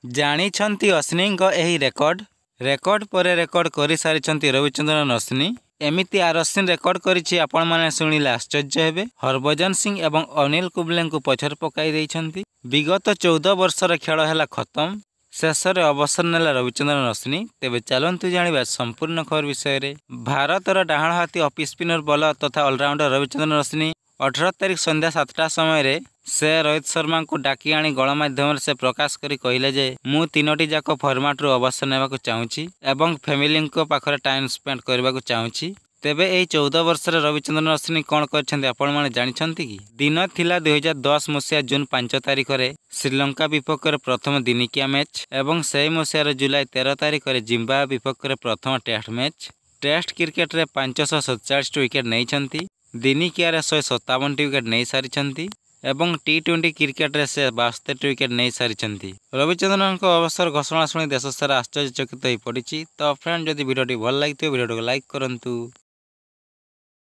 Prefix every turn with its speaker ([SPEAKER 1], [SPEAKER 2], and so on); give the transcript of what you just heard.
[SPEAKER 1] ଜାଣିଛନ୍ତି ଅଶ୍ୱିନୀଙ୍କ ଏହି ରେକର୍ଡ ପରେ ରେକର୍ଡ କରିସାରିଛନ୍ତି ରବିଚନ୍ଦ୍ରନ ଅଶ୍ୱିନୀ। ଏମିତି ଆର ଅଶ୍ୱିନୀ ରେକର୍ଡ କରିଛି ଆପଣମାନେ ଶୁଣିଲେ ଆଶ୍ଚର୍ଯ୍ୟ ହେବେ। ହରଭଜନ ସିଂ ଏବଂ ଅନିଲ କୁମ୍ବଲେଙ୍କୁ ପଛରେ ପକାଇ ଦେଇଛନ୍ତି। ବିଗତ 14 ବର୍ଷର ଖେଳ ହେଲା ଖତମ। ଶେଷରେ ଅବସର ନେଲା ରବିଚନ୍ଦ୍ରନ ଅଶ୍ୱିନୀ। ତେବେ ଚାଲନ୍ତୁ ଜାଣିବା ସମ୍ପୂର୍ଣ୍ଣ ଖବର ବିଷୟରେ। ଭାରତର ଡାହାଣ ହାତୀ ଅଫ୍ ସ୍ପିନର ବୋଲର ତଥା ଅଲରାଉଣ୍ଡର ରବିଚନ୍ଦ୍ରନ ଅଶ୍ୱିନୀ 18 ତାରିଖ ସନ୍ଧ୍ୟା 7ଟା ସମୟରେ ସେ ରୋହିତ ଶର୍ମାଙ୍କୁ ଡାକି ଆଣି ଗଣମାଧ୍ୟମରେ ସେ ପ୍ରକାଶ କରି କହିଲେ ଯେ ମୁଁ 3ଟି ଯାକ ଫର୍ମାଟରୁ ଅବସର ନେବାକୁ ଚାହୁଁଛି ଏବଂ ଫ୍ୟାମିଲିଙ୍କ ପାଖରେ ଟାଇମ୍ ସ୍ପେଣ୍ଡ କରିବାକୁ ଚାହୁଁଛି। ତେବେ ଏହି 14 ବର୍ଷରେ ରବିଚନ୍ଦ୍ରନ ଅଶ୍ୱିନୀ କ'ଣ କରିଛନ୍ତି ଆପଣମାନେ ଜାଣିଛନ୍ତି କି? ଦିନ ଥିଲା 2010 ମସିହା ଜୁନ 5 ତାରିଖରେ ଶ୍ରୀଲଙ୍କା ବିପକ୍ଷରେ ପ୍ରଥମ ଦିନିକିଆ ମ୍ୟାଚ୍ ଏବଂ ସେହି ମସିହାର ଜୁଲାଇ 13 ତାରିଖରେ ଜିମ୍ବାୱେ ବିପକ୍ଷରେ ପ୍ରଥମ ଟେଷ୍ଟ ମ୍ୟାଚ୍। ଟେଷ୍ଟ କ୍ରିକେଟରେ 547ଟି ୱିକେଟ୍ ନେଇଛନ୍ତି। ଦିନିକିଆରେ 157ଟି ୱିକେଟ୍ ନେଇସାରିଛନ୍ତି ଏବଂ ଟି20 କ୍ରିକେଟରେ ସେ 72ଟି ୱିକେଟ୍ ନେଇସାରିଛନ୍ତି। ରବିଚନ୍ଦ୍ରନଙ୍କ ଅବସର ଘୋଷଣା ଶୁଣି ଦେଶ ସାରା ଆଶ୍ଚର୍ଯ୍ୟଚକିତ ହୋଇପଡ଼ିଛି। ତ ଫ୍ରେଣ୍ଡ, ଯଦି ଭିଡ଼ିଓଟି ଭଲ ଲାଗିଥିବ ଭିଡ଼ିଓଟିକୁ ଲାଇକ୍ କରନ୍ତୁ।